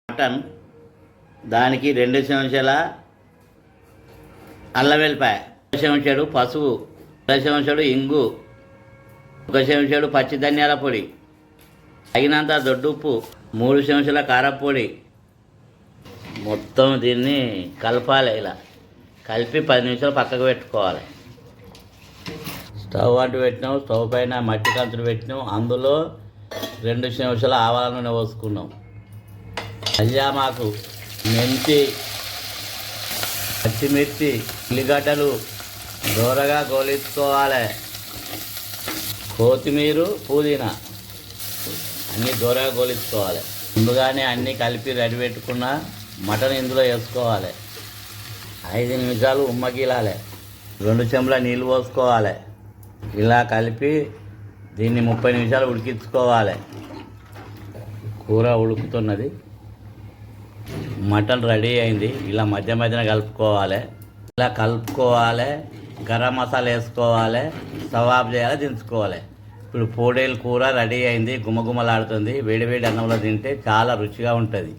Mutton, దానికి 2 చెంచాల అల్లం వెల్లిపాయ, 1 చెంచాడు పసుపు, 1 చెంచాడు ఇంగు, 1 చెంచాడు పచ్చి ధనియాల పొడి, తగినంత దొడ్డుప్పు, 3 చెంచాల కారపొడి. మొత్తం దీన్ని కలపాలి. ఇలా కలిపి 10 నిమిషాలు పక్కకు పెట్టుకోవాలి. స్టవ్ అంటు పెట్టినాం, స్టవ్ పైన మట్టి కంచులు పెట్టినాం, అందులో 2 చెంచాల ఆవాల నూనె పోసుకున్నాం. అల్జామాకు, మెంతి, పచ్చిమిర్చి, ఉల్లిగడ్డలు దూరగా గోలించుకోవాలి. కొత్తిమీర, పుదీనా అన్నీ దూరగా గోలించుకోవాలి. ముందుగానే అన్నీ కలిపి రెడీ పెట్టుకున్న మటన్ ఇందులో వేసుకోవాలి. 5 నిమిషాలు ఉమ్మగిలాలి. 2 చెంచాల నీళ్ళు పోసుకోవాలి. ఇలా కలిపి దీన్ని 30 నిమిషాలు ఉడికించుకోవాలి. కూర ఉడుకుతున్నది, మటన్ రెడీ అయింది. ఇలా మధ్య మధ్యన కలుపుకోవాలి. ఇలా కలుపుకోవాలి. గరం మసాలా వేసుకోవాలి. స్టవ్ ఆఫ్ చేయాలి, దించుకోవాలి. ఇప్పుడు 4 కూర రెడీ అయింది, గుమగుమలాడుతుంది. వేడివేడి అన్నంలో తింటే చాలా రుచిగా ఉంటుంది.